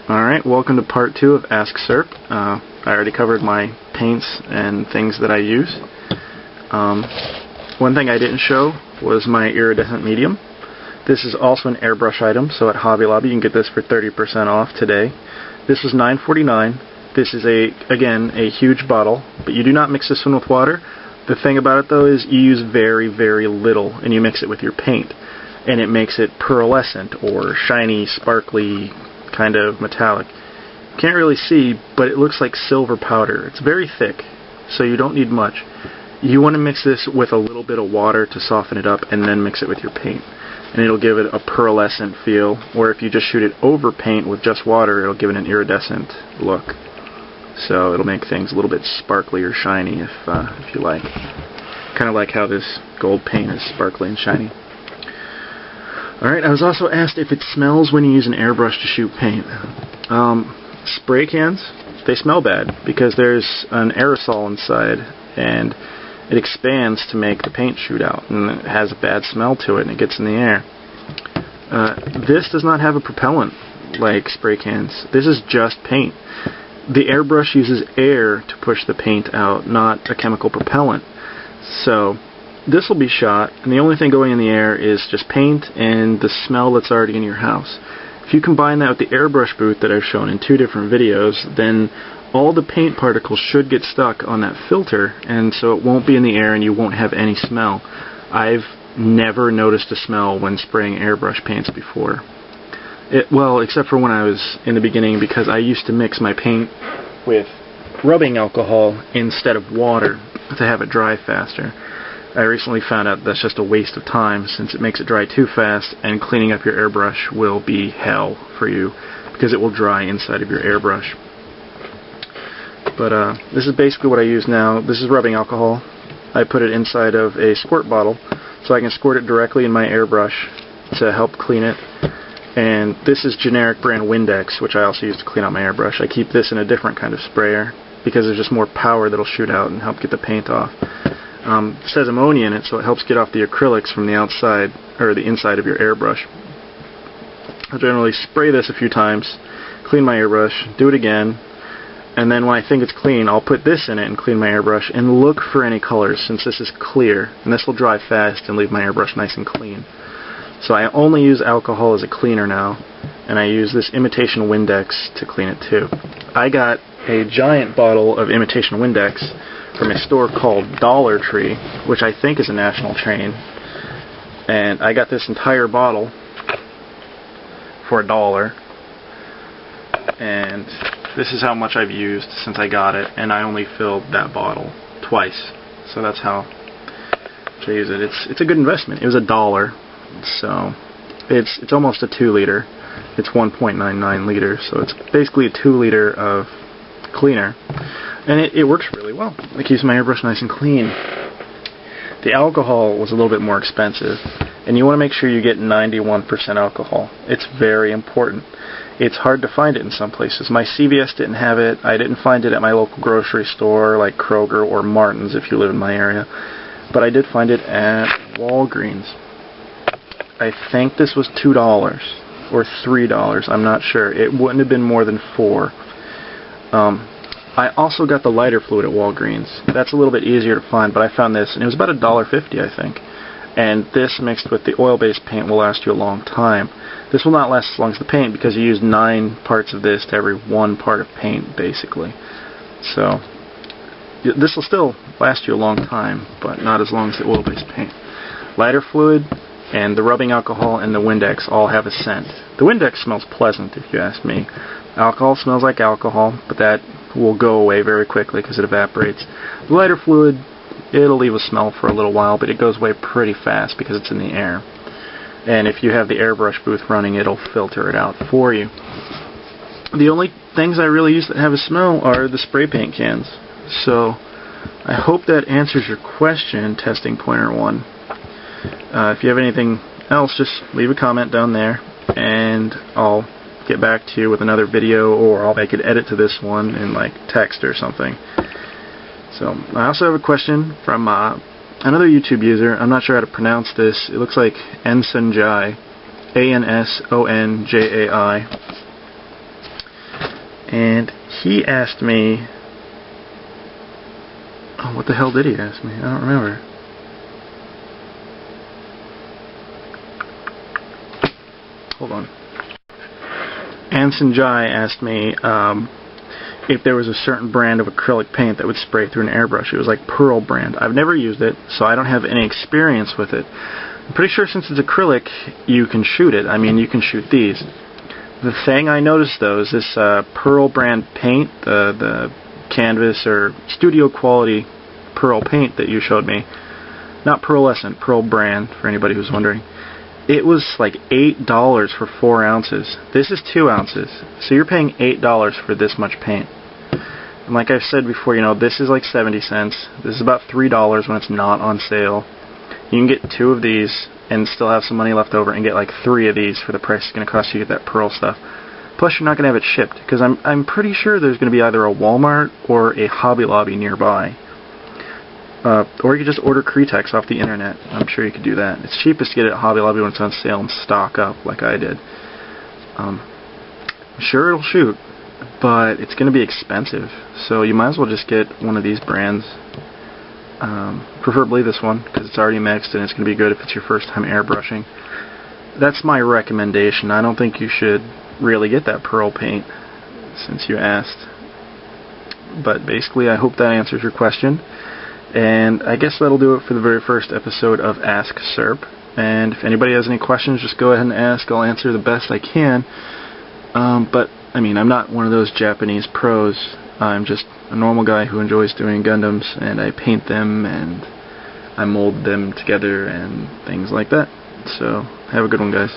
Alright, welcome to part 2 of Ask Serp. I already covered my paints and things that I use. One thing I didn't show was my iridescent medium. This is also an airbrush item, so at Hobby Lobby you can get this for 30% off today. This was $9.49. This is, again, a huge bottle, but you do not mix this one with water. The thing about it, though, is you use very, very little, and you mix it with your paint. And it makes it pearlescent, or shiny, sparkly, kind of metallic. You can't really see, but it looks like silver powder. It's very thick, so you don't need much. You want to mix this with a little bit of water to soften it up, and then mix it with your paint. And it'll give it a pearlescent feel, or if you just shoot it over paint with just water, it'll give it an iridescent look. So it'll make things a little bit sparkly or shiny if you like. Kind of like how this gold paint is sparkly and shiny. Alright, I was also asked if it smells when you use an airbrush to shoot paint. Spray cans, they smell bad because there's an aerosol inside and it expands to make the paint shoot out, and it has a bad smell to it and it gets in the air. This does not have a propellant like spray cans. This is just paint. The airbrush uses air to push the paint out, not a chemical propellant. So this will be shot, and the only thing going in the air is just paint and the smell that's already in your house. If you combine that with the airbrush booth that I've shown in 2 different videos, then all the paint particles should get stuck on that filter, and so it won't be in the air and you won't have any smell. I've never noticed a smell when spraying airbrush paints before. Well, except for when I was in the beginning, because I used to mix my paint with rubbing alcohol instead of water to have it dry faster. I recently found out that's just a waste of time, since it makes it dry too fast, and cleaning up your airbrush will be hell for you because it will dry inside of your airbrush. But this is basically what I use now. This is rubbing alcohol. I put it inside of a squirt bottle so I can squirt it directly in my airbrush to help clean it. And this is generic brand Windex, which I also use to clean out my airbrush. I keep this in a different kind of sprayer because there's just more power that'll shoot out and help get the paint off. It says ammonia in it, so it helps get off the acrylics from the outside, or the inside of your airbrush. I'll generally spray this a few times, clean my airbrush, do it again, and then when I think it's clean, I'll put this in it and clean my airbrush, and look for any colors, since this is clear, and this will dry fast and leave my airbrush nice and clean. So I only use alcohol as a cleaner now, and I use this imitation Windex to clean it too. I got a giant bottle of imitation Windex from a store called Dollar Tree, which I think is a national chain, and I got this entire bottle for $1, and this is how much I've used since I got it, and I only filled that bottle twice, so that's how I use it. It's a good investment. It was $1, so it's almost a 2 liter. It's 1.99 liters, so it's basically a 2 liter of cleaner. And it works really well. It keeps my airbrush nice and clean. The alcohol was a little bit more expensive, and you want to make sure you get 91% alcohol. It's very important. It's hard to find it in some places. My CVS didn't have it. I didn't find it at my local grocery store like Kroger or Martin's if you live in my area. But I did find it at Walgreens. I think this was $2 or $3. I'm not sure. It wouldn't have been more than $4. I also got the lighter fluid at Walgreens. That's a little bit easier to find, but I found this, and it was about $1.50, I think. And this mixed with the oil-based paint will last you a long time. This will not last as long as the paint because you use 9 parts of this to every 1 part of paint, basically. So this will still last you a long time, but not as long as the oil-based paint. Lighter fluid and the rubbing alcohol and the Windex all have a scent. The Windex smells pleasant, if you ask me. Alcohol smells like alcohol, but that will go away very quickly because it evaporates. The lighter fluid, it'll leave a smell for a little while, but it goes away pretty fast because it's in the air. And if you have the airbrush booth running, it'll filter it out for you. The only things I really use that have a smell are the spray paint cans. So I hope that answers your question, TestingPointer1. If you have anything else, just leave a comment down there, and I'll get back to you with another video, or I could edit to this one in like text or something. So I also have a question from another YouTube user. I'm not sure how to pronounce this. It looks like Ansonjai, Ansonjai. and he asked me, oh, what the hell did he ask me? I don't remember. Hold on. Ansonjai asked me if there was a certain brand of acrylic paint that would spray through an airbrush. It was like Pearl brand. I've never used it, so I don't have any experience with it. I'm pretty sure since it's acrylic, you can shoot it. I mean, you can shoot these. The thing I noticed, though, is this Pearl brand paint, the canvas or studio quality Pearl paint that you showed me. Not pearlescent, Pearl brand, for anybody who's wondering. It was like $8 for 4 ounces. This is 2 ounces. So you're paying $8 for this much paint. And like I've said before, you know, this is like 70 cents. This is about $3 when it's not on sale. You can get 2 of these and still have some money left over and get like 3 of these for the price it's going to cost you to get that Pearl stuff. Plus you're not going to have it shipped, because I'm pretty sure there's going to be either a Walmart or a Hobby Lobby nearby. Or you could just order Cretex off the internet. I'm sure you could do that. It's cheapest to get it at Hobby Lobby when it's on sale and stock up, like I did. I'm sure it'll shoot, but it's going to be expensive. So you might as well just get one of these brands. Preferably this one, because it's already mixed and it's going to be good if it's your first time airbrushing. That's my recommendation. I don't think you should really get that Pearl paint, since you asked. But basically, I hope that answers your question. And I guess that'll do it for the very first episode of Ask Serp. And if anybody has any questions, just go ahead and ask. I'll answer the best I can. But, I mean, I'm not one of those Japanese pros. I'm just a normal guy who enjoys doing Gundams, and I paint them, and I mold them together, and things like that. So, have a good one, guys.